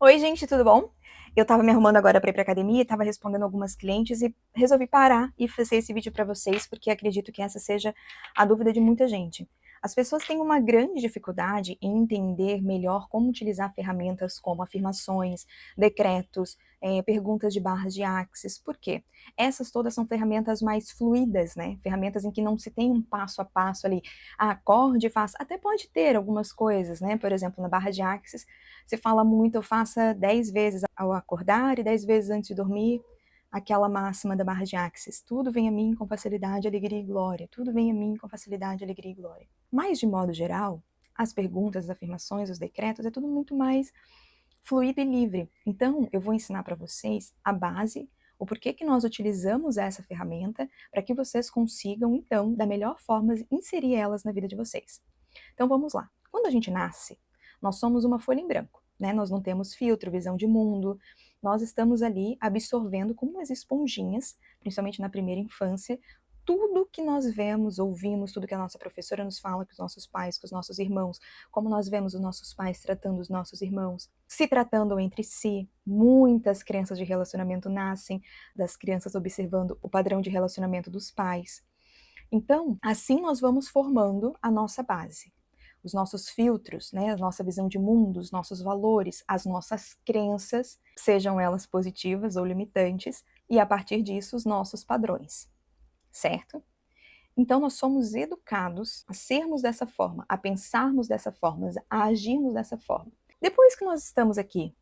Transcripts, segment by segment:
Oi, gente, tudo bom? Eu tava me arrumando agora pra ir pra academia, tava respondendo algumas clientes e resolvi parar e fazer esse vídeo pra vocês, porque acredito que essa seja a dúvida de muita gente. As pessoas têm uma grande dificuldade em entender melhor como utilizar ferramentas como afirmações, decretos, perguntas de barras de axis. Por quê? Essas todas são ferramentas mais fluídas, né? Ferramentas em que não se tem um passo a passo ali. Acorde, faça. Até pode ter algumas coisas, né? Por exemplo, na barra de axis, se fala muito, eu faça 10 vezes ao acordar e 10 vezes antes de dormir, aquela máxima da barra de axis. Tudo vem a mim com facilidade, alegria e glória. Tudo vem a mim com facilidade, alegria e glória. Mas, de modo geral, as perguntas, as afirmações, os decretos, é tudo muito mais fluido e livre. Então, eu vou ensinar para vocês a base, o porquê que nós utilizamos essa ferramenta, para que vocês consigam, então, da melhor forma, inserir elas na vida de vocês. Então, vamos lá. Quando a gente nasce, nós somos uma folha em branco, né? Nós não temos filtro, visão de mundo, nós estamos ali absorvendo como umas esponjinhas, principalmente na primeira infância, tudo que nós vemos, ouvimos, tudo que a nossa professora nos fala, com os nossos pais, com os nossos irmãos, como nós vemos os nossos pais tratando os nossos irmãos, se tratando entre si. Muitas crenças de relacionamento nascem das crianças observando o padrão de relacionamento dos pais. Então, assim nós vamos formando a nossa base. Os nossos filtros, né, a nossa visão de mundo, os nossos valores, as nossas crenças, sejam elas positivas ou limitantes, e a partir disso os nossos padrões, certo? Então nós somos educados a sermos dessa forma, a pensarmos dessa forma, a agirmos dessa forma. Depois que nós estamos aqui,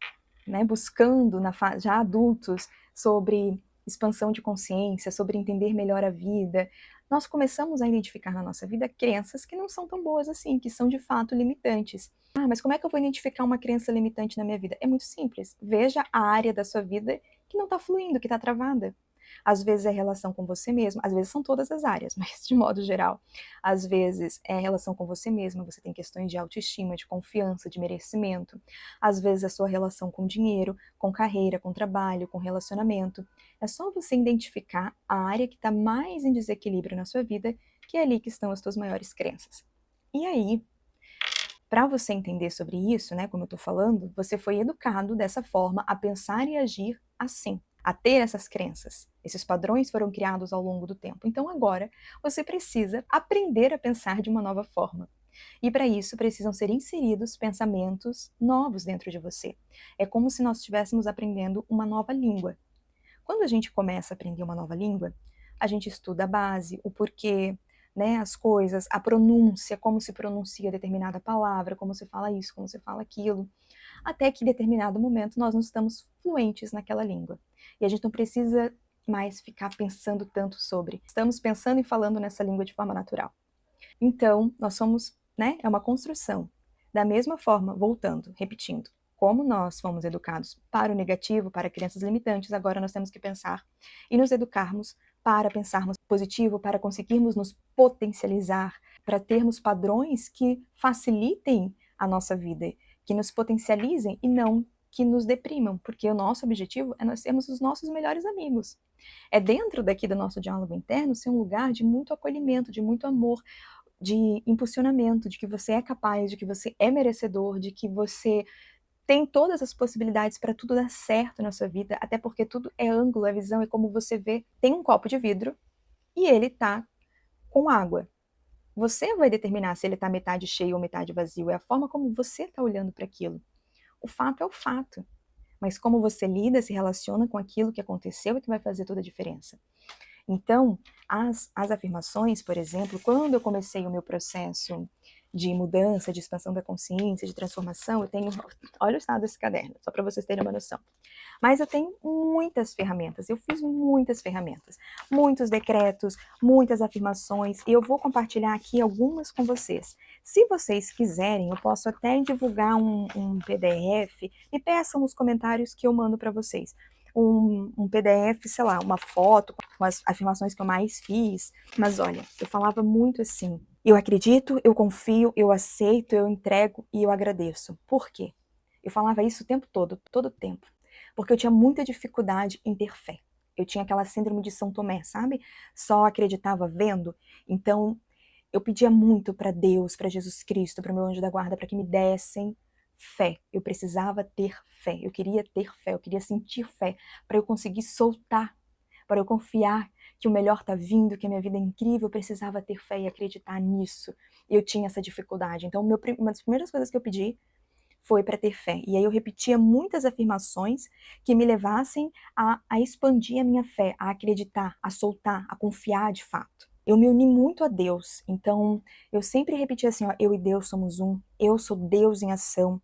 né, buscando já adultos sobre expansão de consciência, sobre entender melhor a vida, nós começamos a identificar na nossa vida crenças que não são tão boas assim, que são de fato limitantes. Ah, mas como é que eu vou identificar uma crença limitante na minha vida? É muito simples. Veja a área da sua vida que não está fluindo, que está travada. Às vezes é relação com você mesmo, às vezes são todas as áreas, mas de modo geral. Às vezes é relação com você mesma, você tem questões de autoestima, de confiança, de merecimento. Às vezes é a sua relação com dinheiro, com carreira, com trabalho, com relacionamento. É só você identificar a área que está mais em desequilíbrio na sua vida, que é ali que estão as suas maiores crenças. E aí, para você entender sobre isso, né, como eu estou falando, você foi educado dessa forma a pensar e agir assim, a ter essas crenças. Esses padrões foram criados ao longo do tempo. Então agora você precisa aprender a pensar de uma nova forma. E para isso precisam ser inseridos pensamentos novos dentro de você. É como se nós estivéssemos aprendendo uma nova língua. Quando a gente começa a aprender uma nova língua, a gente estuda a base, o porquê, né, as coisas, a pronúncia, como se pronuncia determinada palavra, como se fala isso, como se fala aquilo, até que em determinado momento nós não estamos fluentes naquela língua. E a gente não precisa mais ficar pensando tanto sobre. Estamos pensando e falando nessa língua de forma natural. Então, nós somos, né, é uma construção. Da mesma forma, voltando, repetindo, como nós fomos educados para o negativo, para crenças limitantes, agora nós temos que pensar e nos educarmos para pensarmos positivo, para conseguirmos nos potencializar, para termos padrões que facilitem a nossa vida, que nos potencializem e não que nos deprimam, porque o nosso objetivo é nós sermos os nossos melhores amigos. É dentro daqui do nosso diálogo interno ser um lugar de muito acolhimento, de muito amor, de impulsionamento, de que você é capaz, de que você é merecedor, de que você tem todas as possibilidades para tudo dar certo na sua vida, até porque tudo é ângulo, é visão, é como você vê. Tem um copo de vidro e ele tá com água. Você vai determinar se ele tá metade cheio ou metade vazio, é a forma como você tá olhando para aquilo. O fato é o fato, mas como você lida, se relaciona com aquilo que aconteceu é que vai fazer toda a diferença. Então, as afirmações, por exemplo, quando eu comecei o meu processo de mudança, de expansão da consciência, de transformação, eu tenho, olha o estado desse caderno, só para vocês terem uma noção. Mas eu tenho muitas ferramentas, eu fiz muitas ferramentas, muitos decretos, muitas afirmações, e eu vou compartilhar aqui algumas com vocês. Se vocês quiserem, eu posso até divulgar um PDF, me peçam nos comentários que eu mando para vocês. Um PDF, sei lá, uma foto com as afirmações que eu mais fiz. Mas olha, eu falava muito assim: eu acredito, eu confio, eu aceito, eu entrego e eu agradeço. Por quê? Eu falava isso o tempo todo o tempo. Porque eu tinha muita dificuldade em ter fé. Eu tinha aquela síndrome de São Tomé, sabe? Só acreditava vendo. Então, eu pedia muito para Deus, para Jesus Cristo, para o meu anjo da guarda, para que me dessem fé. Eu precisava ter fé. Eu queria ter fé. Eu queria sentir fé para eu conseguir soltar, para eu confiar que o melhor está vindo, que a minha vida é incrível. Eu precisava ter fé e acreditar nisso. E eu tinha essa dificuldade. Então, uma das primeiras coisas que eu pedi foi para ter fé. E aí eu repetia muitas afirmações que me levassem a expandir a minha fé, a acreditar, a soltar, a confiar de fato. Eu me uni muito a Deus, então eu sempre repetia assim, ó, eu e Deus somos um, eu sou Deus em ação.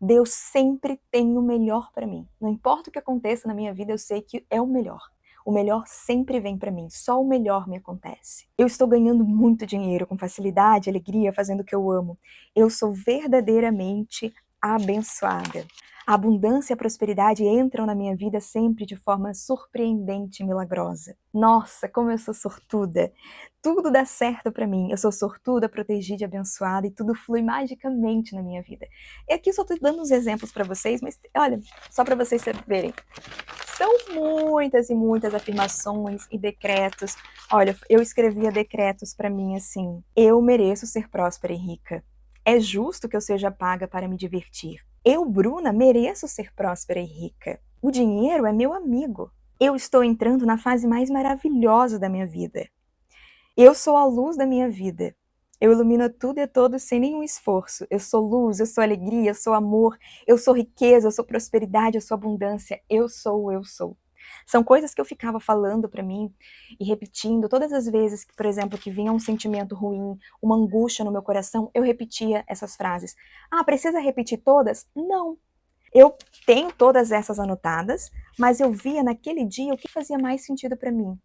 Deus sempre tem o melhor para mim. Não importa o que aconteça na minha vida, eu sei que é o melhor. O melhor sempre vem para mim, só o melhor me acontece. Eu estou ganhando muito dinheiro com facilidade, alegria, fazendo o que eu amo. Eu sou verdadeiramente abençoada. A abundância e a prosperidade entram na minha vida sempre de forma surpreendente e milagrosa. Nossa, como eu sou sortuda! Tudo dá certo para mim. Eu sou sortuda, protegida, abençoada e tudo flui magicamente na minha vida. E aqui eu só estou dando uns exemplos para vocês, mas olha, só para vocês verem. São muitas e muitas afirmações e decretos. Olha, eu escrevia decretos para mim assim: eu mereço ser próspera e rica. É justo que eu seja paga para me divertir. Eu, Bruna, mereço ser próspera e rica. O dinheiro é meu amigo. Eu estou entrando na fase mais maravilhosa da minha vida. Eu sou a luz da minha vida. Eu ilumino tudo e todos sem nenhum esforço. Eu sou luz, eu sou alegria, eu sou amor, eu sou riqueza, eu sou prosperidade, eu sou abundância. Eu sou o eu sou. São coisas que eu ficava falando para mim e repetindo todas as vezes que, por exemplo, que vinha um sentimento ruim, uma angústia no meu coração, eu repetia essas frases. Ah, precisa repetir todas? Não. Eu tenho todas essas anotadas, mas eu via naquele dia o que fazia mais sentido para mim.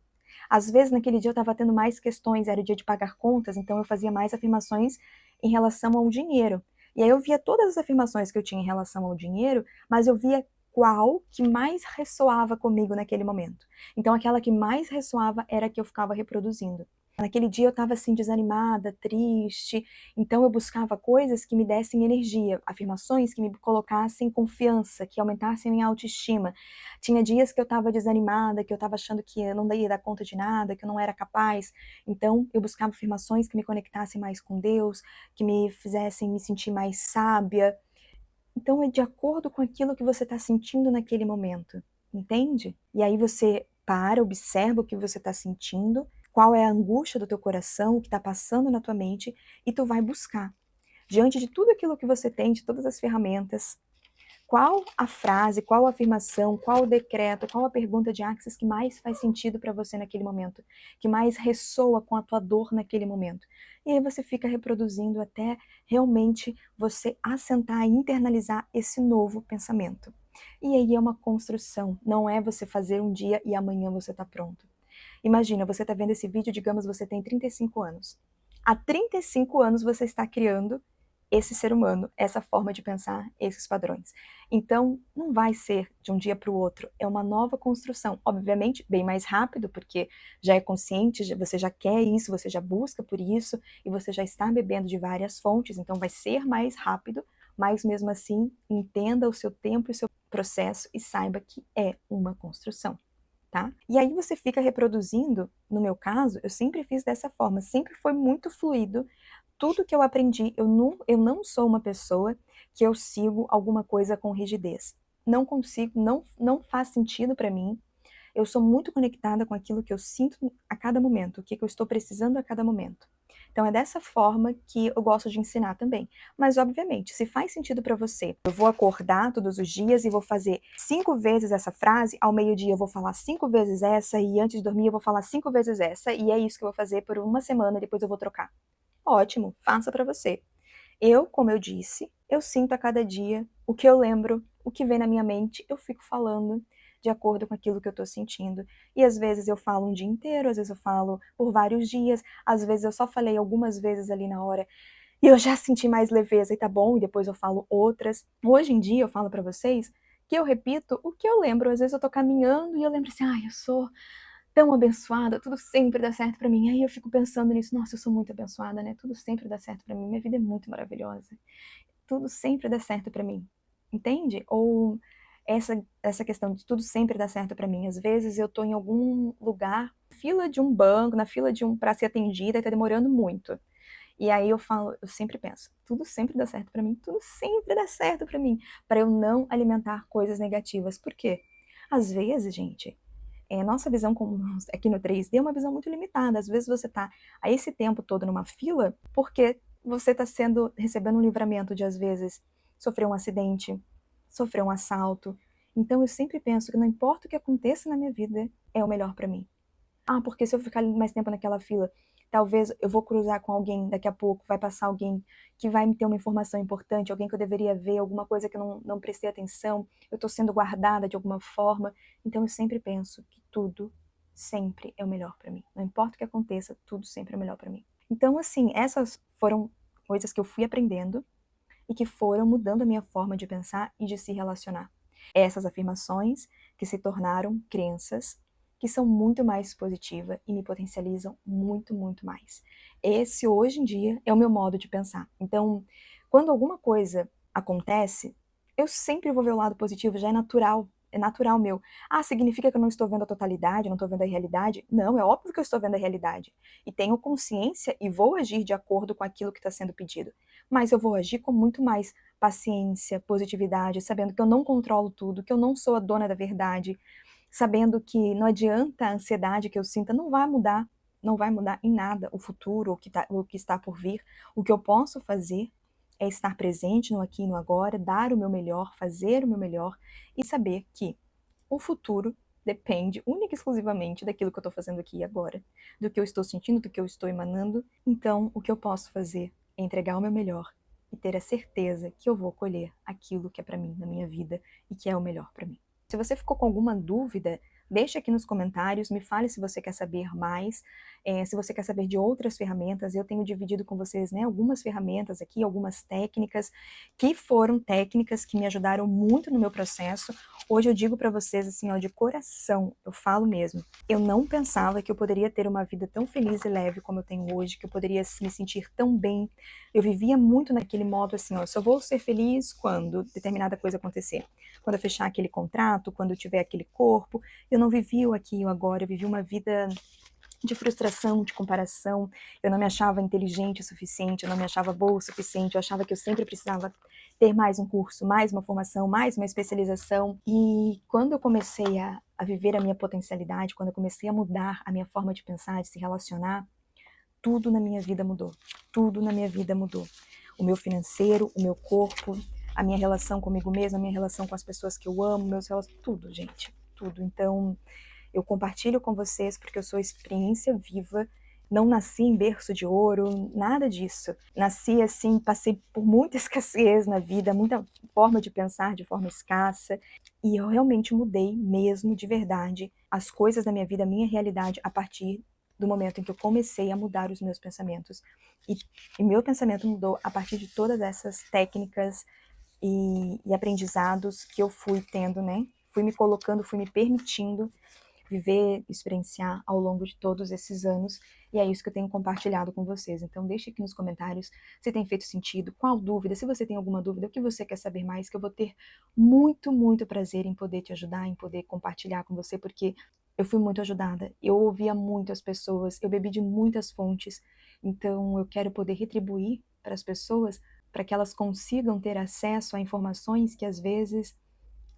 Às vezes, naquele dia eu estava tendo mais questões, era o dia de pagar contas, então eu fazia mais afirmações em relação ao dinheiro. E aí eu via todas as afirmações que eu tinha em relação ao dinheiro, mas eu via qual que mais ressoava comigo naquele momento. Então aquela que mais ressoava era a que eu ficava reproduzindo. Naquele dia eu estava assim desanimada, triste, então eu buscava coisas que me dessem energia, afirmações que me colocassem confiança, que aumentassem minha autoestima. Tinha dias que eu estava desanimada, que eu estava achando que eu não ia dar conta de nada, que eu não era capaz. Então eu buscava afirmações que me conectassem mais com Deus, que me fizessem me sentir mais sábia. Então é de acordo com aquilo que você está sentindo naquele momento, entende? E aí você para, observa o que você está sentindo, qual é a angústia do teu coração, o que está passando na tua mente, e tu vai buscar. Diante de tudo aquilo que você tem, de todas as ferramentas, qual a frase, qual a afirmação, qual o decreto, qual a pergunta de Axis que mais faz sentido para você naquele momento, que mais ressoa com a tua dor naquele momento. E aí você fica reproduzindo até realmente você assentar e internalizar esse novo pensamento. E aí é uma construção, não é você fazer um dia e amanhã você está pronto. Imagina, você está vendo esse vídeo, digamos, você tem 35 anos. Há 35 anos você está criando esse ser humano, essa forma de pensar, esses padrões. Então, não vai ser de um dia para o outro, é uma nova construção. Obviamente, bem mais rápido, porque já é consciente, você já quer isso, você já busca por isso, e você já está bebendo de várias fontes, então vai ser mais rápido, mas mesmo assim, entenda o seu tempo e o seu processo e saiba que é uma construção. Tá? E aí você fica reproduzindo, no meu caso, eu sempre fiz dessa forma, sempre foi muito fluido, tudo que eu aprendi, eu não sou uma pessoa que eu sigo alguma coisa com rigidez. Não consigo, não faz sentido para mim. Eu sou muito conectada com aquilo que eu sinto a cada momento, o que eu estou precisando a cada momento. Então é dessa forma que eu gosto de ensinar também. Mas obviamente, se faz sentido para você, eu vou acordar todos os dias e vou fazer 5 vezes essa frase, ao meio-dia eu vou falar 5 vezes essa e antes de dormir eu vou falar 5 vezes essa e é isso que eu vou fazer por uma semana e depois eu vou trocar. Ótimo, faça para você. Eu, como eu disse, eu sinto a cada dia o que eu lembro, o que vem na minha mente, eu fico falando de acordo com aquilo que eu estou sentindo. E às vezes eu falo um dia inteiro, às vezes eu falo por vários dias, às vezes eu só falei algumas vezes ali na hora e eu já senti mais leveza e tá bom, e depois eu falo outras. Hoje em dia eu falo para vocês que eu repito o que eu lembro. Às vezes eu tô caminhando e eu lembro assim, ai, eu sou tão abençoada, tudo sempre dá certo pra mim. Aí eu fico pensando nisso, nossa, eu sou muito abençoada, né? Tudo sempre dá certo pra mim, minha vida é muito maravilhosa. Tudo sempre dá certo pra mim, entende? Ou essa questão de tudo sempre dá certo pra mim. Às vezes eu tô em algum lugar, fila de um banco, na fila de um para ser atendida, e tá demorando muito. E aí eu falo, eu sempre penso, tudo sempre dá certo pra mim, tudo sempre dá certo pra mim, pra eu não alimentar coisas negativas. Por quê? Às vezes, gente, nossa visão aqui no 3D é uma visão muito limitada. Às vezes você tá a esse tempo todo numa fila porque você tá recebendo um livramento de, às vezes, sofrer um acidente, sofrer um assalto. Então eu sempre penso que não importa o que aconteça na minha vida, é o melhor pra mim. Ah, porque se eu ficar mais tempo naquela fila, talvez eu vou cruzar com alguém daqui a pouco, vai passar alguém que vai me ter uma informação importante, alguém que eu deveria ver, alguma coisa que eu não prestei atenção, eu estou sendo guardada de alguma forma. Então eu sempre penso que tudo sempre é o melhor para mim. Não importa o que aconteça, tudo sempre é o melhor para mim. Então, assim, essas foram coisas que eu fui aprendendo e que foram mudando a minha forma de pensar e de se relacionar. Essas afirmações que se tornaram crenças que são muito mais positivas e me potencializam muito, muito mais. Esse, hoje em dia, é o meu modo de pensar. Então, quando alguma coisa acontece, eu sempre vou ver o lado positivo, já é natural meu. Ah, significa que eu não estou vendo a totalidade, não estou vendo a realidade? Não, é óbvio que eu estou vendo a realidade. E tenho consciência e vou agir de acordo com aquilo que está sendo pedido. Mas eu vou agir com muito mais paciência, positividade, sabendo que eu não controlo tudo, que eu não sou a dona da verdade, sabendo que não adianta a ansiedade que eu sinta, não vai mudar, não vai mudar em nada o futuro, o que está por vir. O que eu posso fazer é estar presente no aqui e no agora, dar o meu melhor, fazer o meu melhor e saber que o futuro depende única e exclusivamente daquilo que eu estou fazendo aqui e agora, do que eu estou sentindo, do que eu estou emanando. Então, o que eu posso fazer é entregar o meu melhor e ter a certeza que eu vou colher aquilo que é para mim na minha vida e que é o melhor para mim. Se você ficou com alguma dúvida, deixe aqui nos comentários, me fale se você quer saber mais, se você quer saber de outras ferramentas. Eu tenho dividido com vocês, né, algumas ferramentas aqui, algumas técnicas, que foram técnicas que me ajudaram muito no meu processo. Hoje eu digo para vocês, assim, ó, de coração, eu falo mesmo, eu não pensava que eu poderia ter uma vida tão feliz e leve como eu tenho hoje, que eu poderia me sentir tão bem. Eu vivia muito naquele modo assim, ó, só vou ser feliz quando determinada coisa acontecer. Quando eu fechar aquele contrato, quando eu tiver aquele corpo. Eu não vivi o aqui e o agora, eu vivi uma vida de frustração, de comparação. Eu não me achava inteligente o suficiente, eu não me achava boa o suficiente, eu achava que eu sempre precisava ter mais um curso, mais uma formação, mais uma especialização. E quando eu comecei a viver a minha potencialidade, quando eu comecei a mudar a minha forma de pensar, de se relacionar, tudo na minha vida mudou. Tudo na minha vida mudou. O meu financeiro, o meu corpo, a minha relação comigo mesma, a minha relação com as pessoas que eu amo, tudo, gente, tudo. Então, eu compartilho com vocês porque eu sou experiência viva, não nasci em berço de ouro, nada disso. Nasci assim, passei por muita escassez na vida, muita forma de pensar de forma escassa, e eu realmente mudei mesmo, de verdade, as coisas da minha vida, a minha realidade, a partir do momento em que eu comecei a mudar os meus pensamentos. E meu pensamento mudou a partir de todas essas técnicas e aprendizados que eu fui tendo, né? Fui me colocando, fui me permitindo viver, experienciar ao longo de todos esses anos, e é isso que eu tenho compartilhado com vocês. Então deixe aqui nos comentários se tem feito sentido, qual dúvida, se você tem alguma dúvida, o que você quer saber mais, que eu vou ter muito, muito prazer em poder te ajudar, em poder compartilhar com você, porque eu fui muito ajudada, eu ouvia muitas pessoas, eu bebi de muitas fontes, então eu quero poder retribuir para as pessoas, para que elas consigam ter acesso a informações que às vezes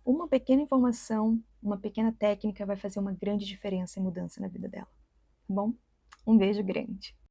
uma pequena informação, uma pequena técnica vai fazer uma grande diferença e mudança na vida dela, tá bom? Um beijo grande.